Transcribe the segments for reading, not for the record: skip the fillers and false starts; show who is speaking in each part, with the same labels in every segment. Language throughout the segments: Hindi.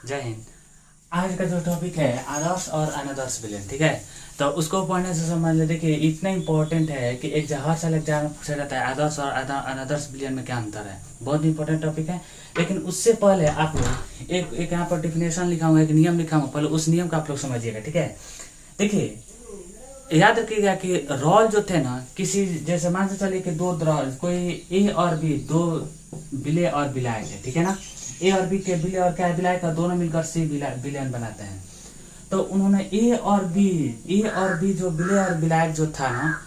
Speaker 1: जय हिंद। आज का जो टॉपिक है आदर्श और अनादर्श विलयन, ठीक है। तो उसको पढ़ने से समझ ले, देखिए इतना इंपॉर्टेंट है कि एक हर साल एग्जाम में पूछा जाता है आदर्श और अनादर्श विलयन में क्या अंतर है। बहुत इंपॉर्टेंट टॉपिक है। लेकिन उससे पहले आप लोग एक यहाँ पर डिफिनेशन लिखा हुआ, एक नियम लिखा हुआ, पहले उस नियम का आप लोग समझिएगा, ठीक है। देखिए याद रखिएगा कि रोल जो थे ना, किसी जैसे मान से चलिए कि दो रोल, कोई ए और बी, दो विलय और विलायक है, ठीक है ना। ए और बी के विलय और क्या विलायक का दोनों मिलकर सी विलयन बनाते हैं। तो उन्होंने ए और बी जो विलय और विलायक जो था ना,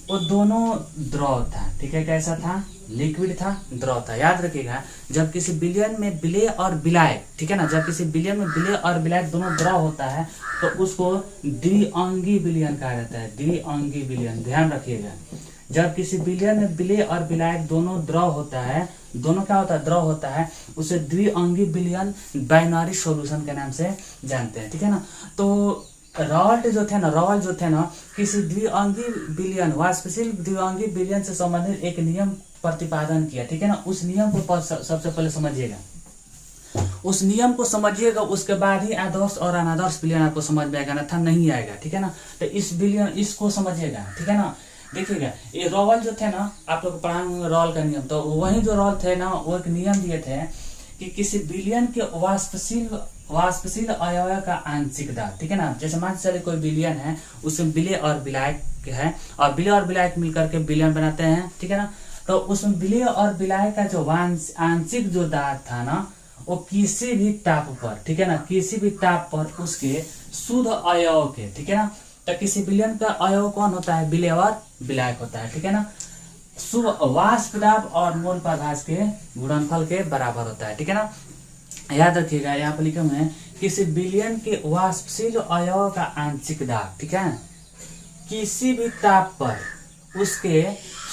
Speaker 1: वो दोनों द्रव था, ठीक है। कैसा था? लिक्विड था, द्रव था। याद रखिएगा जब किसी विलयन में विलय और विलायक, ठीक है ना, जब किसी विलयन में विलय और विलायक दोनों द्रव होता है तो उसको द्विअंगी विलयन कहा जाता है। द्विअंगी विलयन, ध्यान रखिएगा। जब किसी विलयन में विलय और विलायक दोनों द्रव होता है, दोनों क्या होता है? द्रव होता है। उसे द्विअंगी विलयन, बाइनरी सॉल्यूशन के नाम से जानते हैं, ठीक है ना। तो रॉल्ट जो थे ना किसी द्विअंगी विलयन, वाष्पशील द्विअंगी विलयन से संबंधित एक नियम प्रतिपादन किया, ठीक है ना। उस नियम को सबसे पहले समझिएगा, उस नियम को समझिएगा, उसके बाद ही आदर्श और अनादर्श विलयन आपको समझ में आएगा, अन्यथा नहीं आएगा, ठीक है ना। तो इस विलयन इसको समझिएगा, ठीक है ना। देखिएगा ये रोल जो थे ना, आप लोग पढ़ाएंगे रोल का नियम, तो वही जो रोल थे ना वो एक नियम दिए थे कि किसी विलयन के वाष्पशील अवयव का आंशिक दाब, ठीक है ना। जैसे मान चलिए कोई विलयन है, उसमें विलय और विलायक है, और विलय और विलायक मिलकर के विलयन बनाते हैं, ठीक है ना। तो उसमें विलय और विलायक का जो आंशिक जो दाब था ना, वो किसी भी ताप पर, ठीक है ना, किसी भी ताप पर उसके शुद्ध अवयव के, ठीक है ना। तो किसी विलयन का अवयव कौन होता है? विलय और विलायक होता है, ठीक है ना। वाष्प दाब और मोल प्रभाज के गुणनफल के बराबर होता है, ठीक है ना। याद रखिएगा यहाँ पर लिखे हुए हैं किसी विलयन के वाष्पशील अवयव का आंशिक दाब, ठीक है, किसी भी ताप पर उसके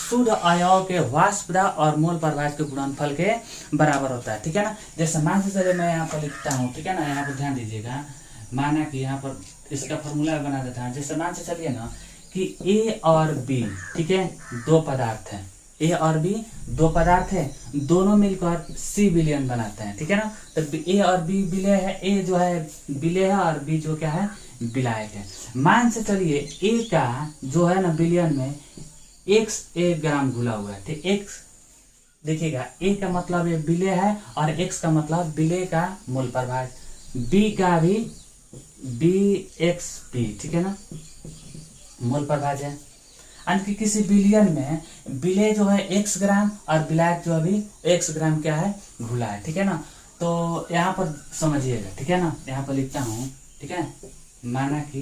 Speaker 1: शुद्ध अवयव के वाष्प दाब और मोल प्रभाज के गुणनफल के बराबर होता है, ठीक है ना। जैसे मान से चलिए मैं यहाँ पर लिखता हूँ, ठीक है ना, यहाँ पर ध्यान दीजिएगा। माना कि यहाँ पर इसका फॉर्मूला बना देता है। जैसे मान से चलिए ना कि ए और बी, ठीक है, दो पदार्थ हैं। ए और बी दो पदार्थ है, दोनों मिलकर सी विलयन बनाते हैं, ठीक है ना। तो ए और बी विलय है, ए जो है विलय है और बी जो क्या है? विलायक है। मान से चलिए ए का जो है ना विलयन में x 1 ग्राम घुला हुआ है, ठीक। x देखिएगा, ए का मतलब ये विलय है और x का मतलब विलय का मूल प्रभाज, बी का भी BXP, ठीक है ना, मूल प्रभाज है। कि किसी विलयन में विलय जो है x ग्राम और विलायक जो अभी x ग्राम क्या है? घुला है, ठीक है ना। तो यहाँ पर समझिएगा, ठीक है ना, यहाँ पर लिखता हूँ, ठीक है। माना कि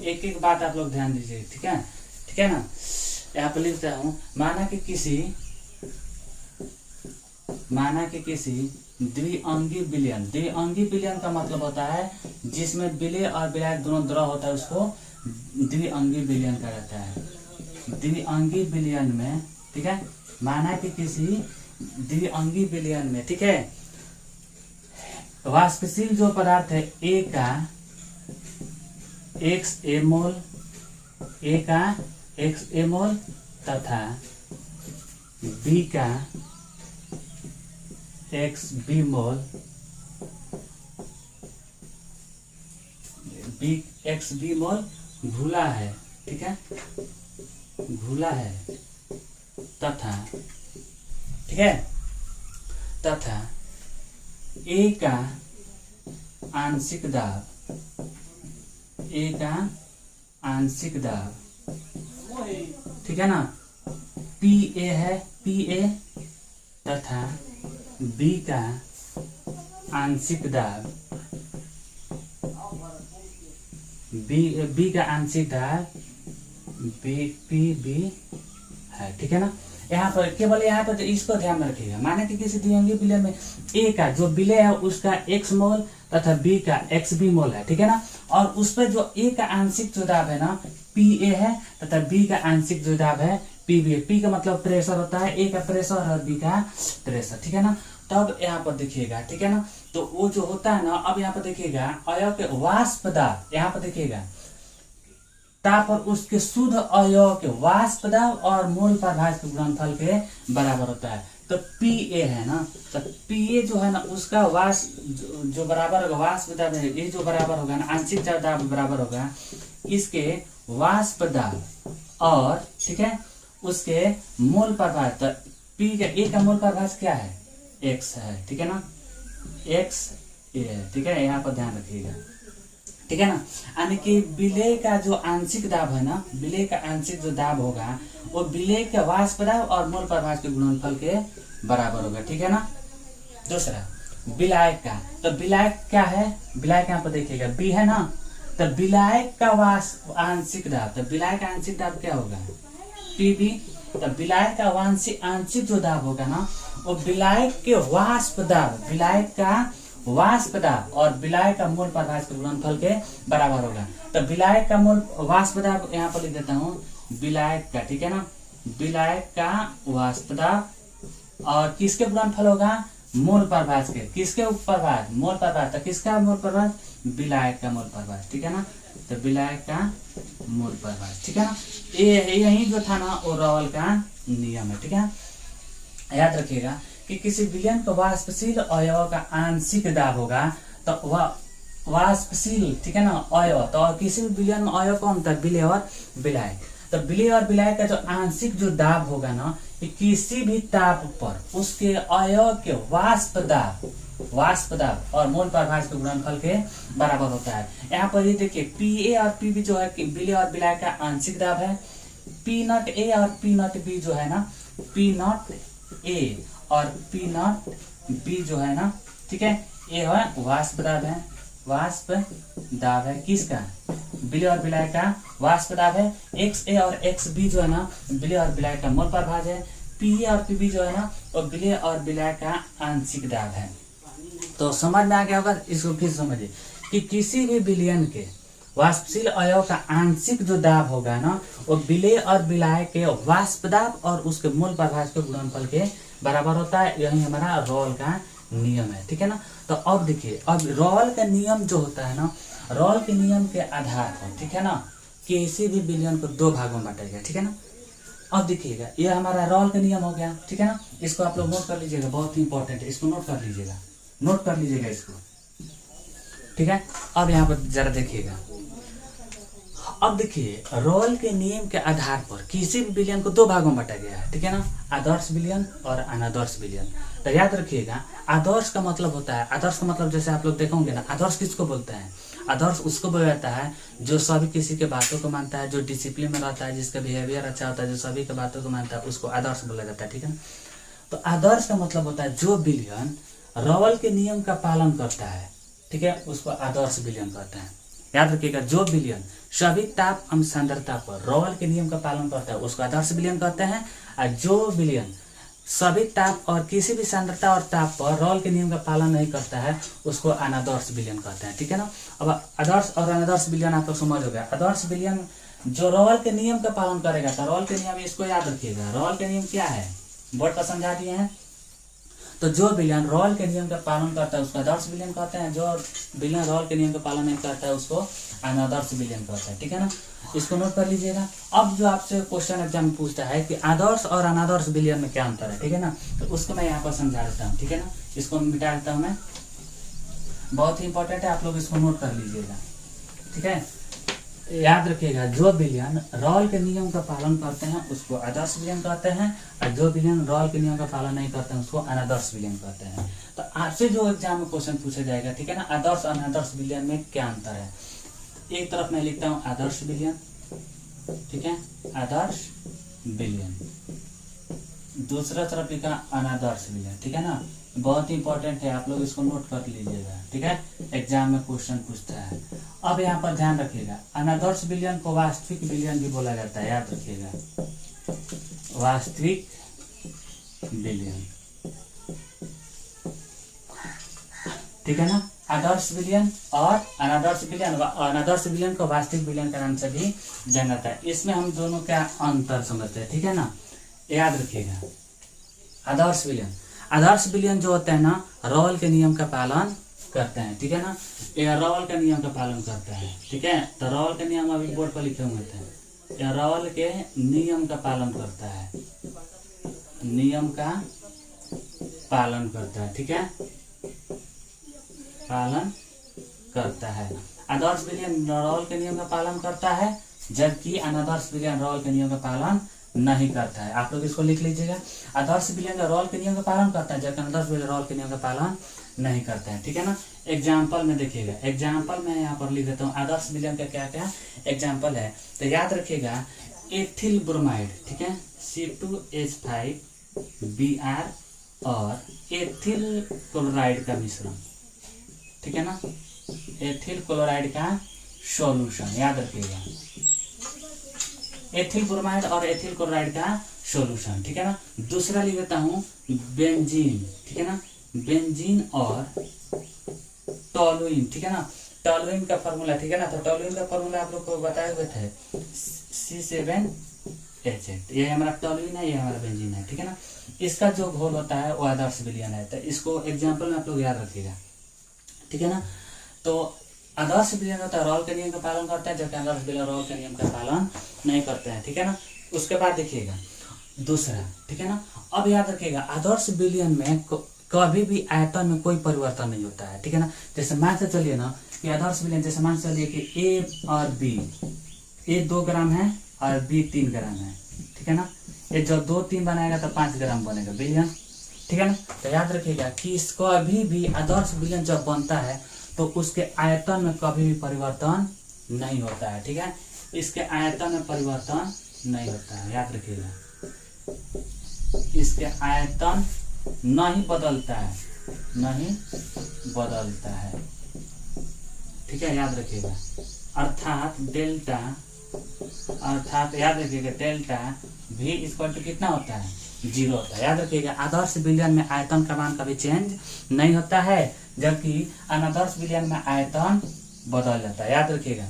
Speaker 1: एक एक बात आप लोग ध्यान दीजिए, ठीक है, ठीक है ना। यहाँ पर लिखता हूँ, माना कि किसी द्विअंगी विलयन का मतलब होता है जिसमें विलय और विलायक दोनों द्रव होता है, उसको द्विअंगी विलयन कहा जाता है। द्विअंगी विलयन में, ठीक है, माना कि किसी द्विअंगी विलयन में, ठीक है, वाष्पशील जो पदार्थ है ए का XA मोल तथा बी का XB मोल, XB मोल घुला है, ठीक है, घुला है तथा, ठीक है, तथा ए का आंशिक दाब, ठीक है ना, PA है, PA तथा बी का आंशिक दाब, बी का आंशिक दाब PB है, ठीक है ना। यहाँ पर केवल यहाँ पर इसको ध्यान में रखिएगा। माने कि किसी द्विअंगी विलय में ए का जो विलय है उसका x मोल तथा बी का XB मोल है, ठीक है ना। और उस पर जो ए का आंशिक जो दाब है ना PA है तथा बी का आंशिक जो दाब है PB। P का मतलब प्रेशर होता है, ए का प्रेशर और बी का प्रेशर, ठीक है ना। तब यहाँ पर देखिएगा, ठीक है ना, तो वो जो होता है ना, अब यहाँ पर देखिएगा अवयव के वाष्प दाब, यहाँ पर देखिएगा ताप और उसके शुद्ध अवयव के वाष्प दाब और मोल प्रभाज के गुणनफल के बराबर होता है। तो पी ए है ना, तो पी ए जो है ना उसका जो बराबर होगा वाष्प दाब है, ये जो बराबर होगा ना आंशिक दाब बराबर होगा इसके वाष्प दाब और ठीक है उसके मोल प्रभाव। तो पी का ए का मोल प्रभाव क्या है, एक्स है, ठीक है ना, एक्स ए है, ठीक है, यहाँ पर ध्यान रखिएगा, ठीक है ना। यानी कि विलेय का जो आंशिक दाब है ना, विलेय का आंशिक जो दाब होगा वो विलेय के वाष्प दाब और मोल प्रभाव के गुणनफल के बराबर होगा, ठीक है ना। दूसरा विलायक का, तो विलायक क्या है, विलायक यहाँ पर देखिएगा बी है ना, तो विलायक का आंशिक दाब, तो विलायक का आंशिक दाब क्या होगा पीबी। तो विलायक का आंशिक जो दाब होगा ना वो विलायक के वाष्प दाब, विलायक का वाष्प दाब और विलायक का मोल प्रभाव के गुणनफल के बराबर होगा। तो विलायक का मोल वाष्प दाब यहाँ पर लिख देता हूँ विलायक का, ठीक है ना, विलायक का वाष्प दाब और किसके गुणनफल होगा मोल प्रभाव के, किसके प्रभाव मोल प्रभाव, तो किसका मोल प्रभाव विलायक का मोल प्रभाव, ठीक है ना, तो विलायक का मोल प्रभाव, ठीक है ना। ये यही जो था ना वो रॉल का नियम है, ठीक है। याद रखिएगा कि किसी विलयन को वाष्पशील अवयव का आंशिक दाब होगा तो वह वाष्पशील, ठीक है ना, अवयव, तो किसी भी विलयन में अवयव कौन था विलेय और विलायक, तो विलेय और विलायक का जो आंशिक जो दाब होगा ना कि किसी भी ताप पर उसके अवयव के वाष्प दाब और मोल प्रभाव के गुणनफल के बराबर होता है। यहाँ पर ये देखिए पी ए और पी बी जो है विलेय और विलायक का आंशिक दाब है, पी नॉट ए और पी नॉट बी जो है ना, पी नॉट ए और पी नॉट बी जो है ना, ठीक है, ये है वाष्प दाब है, वाष्प दाब है किसका विलेय और विलायक का वाष्प दाब है। एक्स ए और एक्स बी जो है ना विलेय और विलायक का मोल प्रभाव है, पी ए और पी बी जो है ना वो विलेय और विलायक का आंशिक दाब है। तो समझ में आ गया होगा, इसको फिर समझिए कि किसी भी विलयन के वाष्पशील अवयव का आंशिक जो दाब होगा ना वो विलेय और विलायक के वाष्प दाब और उसके मोल प्रभाव के गुणनफल के बराबर होता है। यही हमारा रॉल का नियम है, ठीक है ना। तो अब देखिए अब रॉल का नियम जो होता है ना, रॉल के नियम के आधार पर, ठीक है ना, किसी भी विलयन को दो भागों में बांटा गया, ठीक है ना। अब देखिएगा ये हमारा रॉल का नियम हो गया, ठीक है ना, इसको आप लोग नोट कर लीजिएगा, बहुत ही इंपॉर्टेंट है, इसको नोट कर लीजिएगा, नोट कर लीजिएगा इसको, ठीक है। अब यहाँ पर जरा देखिएगा, अब देखिए रॉल के नियम के आधार पर किसी भी विलयन को दो भागों में बांटा गया है, ठीक है ना, आदर्श विलयन और अनादर्श विलयन। तो याद रखिएगा आदर्श का मतलब होता है, आदर्श का मतलब जैसे आप लोग देखोगे ना, आदर्श किसको बोलते हैं, आदर्श उसको बोला जाता है जो सभी किसी के बातों को मानता है, जो डिसिप्लिन में रहता है, जिसका बिहेवियर अच्छा होता है, जो सभी के बातों को मानता है, उसको आदर्श बोला जाता है, ठीक है ना। तो आदर्श का मतलब होता है जो विलयन रॉल के नियम का पालन करता है, ठीक है, उसको आदर्श विलयन कहते हैं। याद रखिएगा जो विलयन सभी ताप एवं सांद्रता पर रॉल के नियम का पालन करता है उसको आदर्श विलयन कहते हैं, और जो विलयन सभी ताप और किसी भी सांद्रता और ताप पर रॉल के नियम का पालन नहीं करता है उसको अनादर्श विलयन कहते हैं, ठीक है ना। अब आदर्श और अनादर्श विलयन आप लोग समझ हो गया। आदर्श विलयन जो रॉल के नियम का पालन करेगा, तो रॉल के नियम इसको याद रखिएगा, रॉल के नियम क्या है बोर्ड पर समझा दिए हैं। तो जो विलयन रॉल के नियम का पालन करता है उसको आदर्श विलयन कहते हैं, जो विलयन रॉल के नियम का पालन नहीं करता है उसको अनादर्श विलयन कहते हैं, ठीक है ना, इसको नोट कर लीजिएगा। अब जो आपसे क्वेश्चन एग्जाम में पूछता है कि आदर्श और अनादर्श विलयन में क्या अंतर है, ठीक है ना, तो उसको मैं यहाँ पर समझा देता हूँ, ठीक है ना, इसको मिटा देता हूँ मैं, बहुत ही इंपॉर्टेंट है, आप लोग इसको नोट कर लीजिएगा, ठीक है। याद रखिएगा जो विलयन रॉल के नियम का पालन करते हैं उसको आदर्श विलयन कहते हैं, और जो विलयन रॉल के नियम का पालन नहीं करते हैं उसको अनादर्श विलयन कहते हैं। तो आपसे जो एग्जाम में क्वेश्चन पूछा जाएगा, ठीक है ना, आदर्श और अनादर्श विलयन में क्या अंतर है। एक तरफ मैं लिखता हूँ आदर्श विलयन, ठीक है, आदर्श विलयन, दूसरा तरफ लिखा अनादर्श विलयन, ठीक है ना, बहुत ही इंपॉर्टेंट है, आप लोग इसको नोट कर लीजिएगा, ठीक है, एग्जाम में क्वेश्चन पूछता है। अब यहाँ पर ध्यान रखिएगा अनादर्श विलयन को वास्तविक विलयन भी बोला जाता है, याद रखिएगा वास्तविक विलयन, ठीक है ना। आदर्श विलयन और अनादर्श विलयन, अनादर्श विलयन को वास्तविक विलयन के नाम से भी जाना जाता है। इसमें हम दोनों का अंतर समझते हैं, ठीक है ना, याद रखिएगा। आदर्श विलयन, आदर्श विलयन जो होता है ना रॉल के नियम का पालन करते हैं, ठीक है ना, ये रॉल का नियम का पालन करता है, ठीक है। तो रॉल के नियम अभी बोर्ड पर लिखे हुए थे, यह रॉल के नियम का पालन करता है, नियम का पालन करता है, ठीक है, पालन करता है। आदर्श विलयन रॉल के नियम का पालन करता है, जबकि अनादर्श विलयन रॉल के नियम का पालन नहीं करता है। आप लोग इसको लिख लीजिएगा, आदर्श विलयन रॉल के नियम का पालन करता है, जबकि अनादर्श विलयन रॉल के नियम का पालन नहीं करता है, ठीक है ना। एग्जाम्पल में देखिएगा, एग्जाम्पल में यहाँ पर लिख देता हूँ आदर्श विलयन का क्या क्या एग्जाम्पल है। तो याद रखिएगा, एथिल ब्रोमाइड, ठीक है, C2H5Br और एथिल क्लोराइड का मिश्रण, ठीक है ना, एथिल क्लोराइड का सॉल्यूशन, याद रखिएगा, एथिल ब्रोमाइड और एथिल क्लोराइड का सॉल्यूशन, ठीक है ना। दूसरा लिख देता हूँ बेंजीन, ठीक है ना, बेंजीन और टॉलुइन, ठीक है ना, टॉलुइन का फॉर्मूला, ठीक है ना। तो टॉलुइन का फॉर्मूला आप लोग को बताए हुए थे, C7H8, ये हमारा टॉलुइन है, ये हमारा बेंजीन है, ठीक है ना। इसका जो घोल होता है वो आदर्श विलयन है। तो इसको एग्जाम्पल में आप लोग याद रखिएगा, ठीक है ना। तो आदर्श विलयन होता है रॉल के नियम का पालन करता है, जबकि आदर्श विलयन रॉल के नियम का पालन नहीं करते हैं, ठीक है ना। उसके बाद देखिएगा दूसरा, ठीक है ना। अब याद रखिएगा, आदर्श विलयन में कभी भी आयतन में कोई परिवर्तन नहीं होता है, ठीक है ना। जैसे मान से चलिए ना कि आदर्श विलयन, जैसे मान से चलिए कि ए और बी, ए 2 ग्राम है और बी 3 ग्राम है, ठीक है ना। ये जब 2 3 बनाएगा तो 5 ग्राम बनेगा विलयन, ठीक है ना। तो याद रखिएगा कि कभी भी आदर्श विलयन जब बनता है तो उसके आयतन में कभी भी परिवर्तन नहीं होता है, ठीक है। इसके आयतन में परिवर्तन नहीं होता है, याद रखिएगा, इसके आयतन नहीं बदलता है, नहीं बदलता है, ठीक है, याद रखिएगा। अर्थात डेल्टा, अर्थात याद रखिएगा डेल्टा भी इक्वल टू कितना होता है, 0 होता है, याद रखिएगा। आदर्श विलयन में आयतन का मान कभी चेंज नहीं होता है, जबकि अनादर्श विलयन में आयतन बदल जाता है, याद रखिएगा।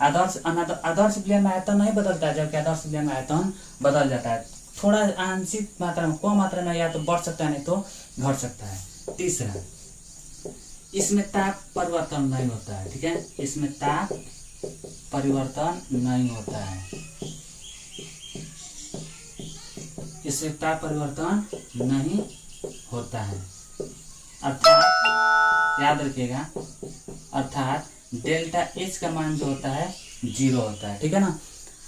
Speaker 1: आदर्श विलयन में आयतन नहीं बदलता है, जबकि आदर्श विलयन में आयतन बदल जाता है, थोड़ा आंशिक मात्रा में, कम मात्रा में, या तो बढ़ सकता है नहीं तो घट सकता है। तीसरा, इसमें ताप परिवर्तन नहीं होता है, ठीक है, इसमें ताप परिवर्तन नहीं होता है, इसमें ताप परिवर्तन नहीं होता है। अर्थात याद रखिएगा, अर्थात डेल्टा H का मान जो होता है 0 होता है, ठीक है ना।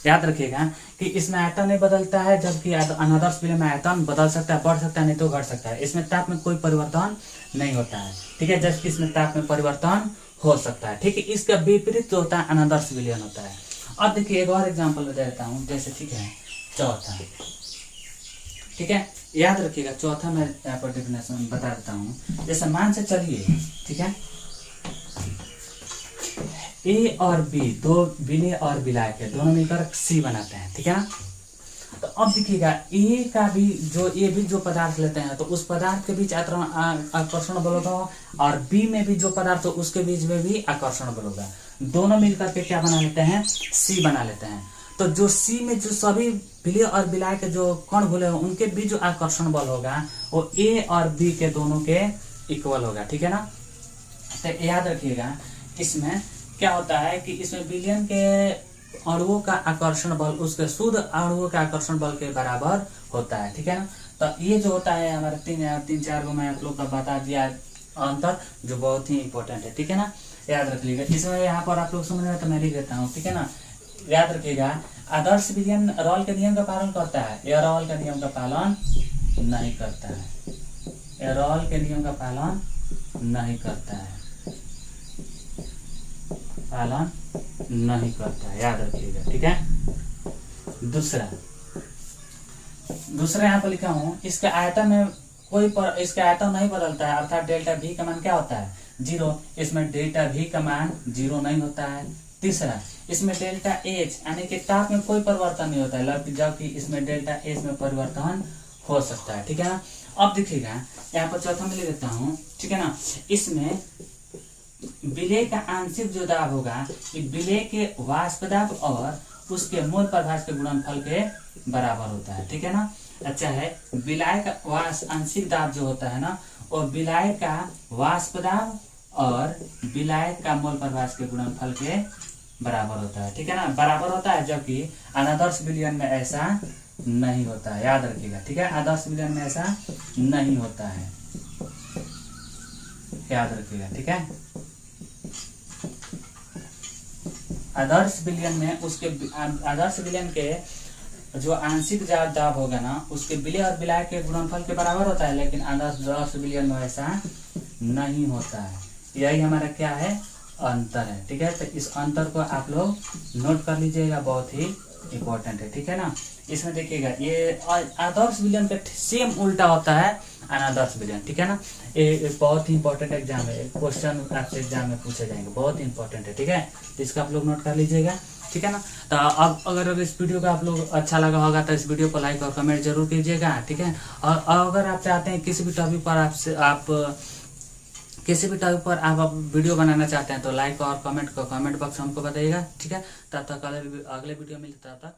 Speaker 1: याद रखिएगा कि इसमें आयतन नहीं बदलता है, जबकि अनादर्श विलयन में आयतन बदल सकता है, बढ़ सकता है नहीं तो घट सकता है। इसमें ताप में कोई परिवर्तन नहीं होता है, ठीक है, जबकि इसमें ताप में परिवर्तन हो सकता है, ठीक है। इसका विपरीत जो होता है अनादर्श विलयन होता है। अब देखिए एक और एग्जाम्पल दे देता हूँ, जैसे, ठीक है, चौथा, ठीक है, याद रखिएगा, चौथा मैं यहाँ पर डेफिनेशन बता देता हूँ। जैसे मान से चलिए, ठीक है, ए और बी, दो विलय और विलायक है, दोनों मिलकर सी बनाते हैं, ठीक है ना। तो अब देखिएगा, ए का भी जो पदार्थ लेते हैं तो उस पदार्थ के बीच आकर्षण बल होगा, और बी में भी जो पदार्थ हो उसके बीच में भी आकर्षण बल होगा, दोनों मिलकर के क्या बना लेते हैं, सी बना लेते हैं। तो जो सी में जो सभी विलय और विलायक के जो कण घुले हैं उनके बीच जो आकर्षण बल होगा वो ए और बी के दोनों के इक्वल होगा, ठीक है ना। तो याद रखिएगा, इसमें क्या होता है कि इसमें विलयन के अणुओं का आकर्षण बल उसके शुद्ध अणुओं के आकर्षण बल के बराबर होता है, ठीक है ना। तो ये जो होता है हमारे 3-4 को मैं आप लोग का बता दिया अंतर, जो बहुत ही इंपॉर्टेंट है, ठीक है ना, याद रख लीजिएगा। इसमें यहाँ पर आप लोग समझ रहे हैं तो मैं लिख देता हूँ, ठीक है ना। याद रखिएगा, आदर्श विलयन रॉल के नियम का पालन करता है, यह रॉल के नियम का पालन नहीं करता है, यह रॉल के नियम का पालन नहीं करता है, पालन नहीं करता है, याद रखिएगा, ठीक है। दूसरा यहाँ पर लिखा हूँ, इसके आयतन में इसका आयतन नहीं बदलता है, अर्थात डेल्टा V का मान क्या होता है, 0। इसमें डेल्टा V का मान 0 नहीं होता है। तीसरा, इसमें डेल्टा H यानी कि ताप में कोई परिवर्तन नहीं होता है, जबकि इसमें डेल्टा H में परिवर्तन हो सकता है, ठीक है ना। अब देखिएगा, यहाँ पर चौथा में ले लेता हूँ, ठीक है ना। इसमें विलय का आंशिक जो दाब होगा, विलय के वाष्प दाब और उसके मूल प्रभास के गुणनफल के बराबर होता है, ठीक है ना। अच्छा है, विलय का आंशिक दाब जो होता है ना, वो विलय का वाष्प दाब और विलय का मूल प्रभास के गुणनफल के बराबर होता है, ठीक है ना, बराबर होता है, जबकि अनादर्श विलयन में ऐसा नहीं होता है, याद रखिएगा, ठीक है, आदर्श विलयन में ऐसा नहीं होता है। याद रखिएगा, ठीक है। आदर्श विलयन में उसके आदर्श विलयन के जो आंशिक ज्यादा दाब होगा ना उसके विलय और विलायक के गुणनफल के बराबर होता है, लेकिन आदर्श विलयन में ऐसा नहीं होता है। यही हमारा क्या है, अंतर है, ठीक है। तो इस अंतर को आप लोग नोट कर लीजिएगा, बहुत ही इम्पोर्टेंट है, ठीक है ना। इसमें देखिएगा ये आदर्श विलयन का सेम उल्टा होता है अनादर्श विलयन, ठीक है ना। ये बहुत ही इंपॉर्टेंट एग्जाम है, क्वेश्चन आपसे एग्जाम में पूछे जाएंगे, बहुत ही इंपॉर्टेंट है, ठीक है। तो इसका आप लोग नोट कर लीजिएगा, ठीक है ना। तो अब अगर इस वीडियो को आप लोग अच्छा लगा होगा तो इस वीडियो को लाइक और कमेंट जरूर कीजिएगा, ठीक है। और अगर आप चाहते हैं किसी भी टॉपिक पर आप वीडियो बनाना चाहते हैं तो लाइक और कमेंट बॉक्स हमको बताइएगा, ठीक है। तब तक अगले वीडियो मिलता है, तब तक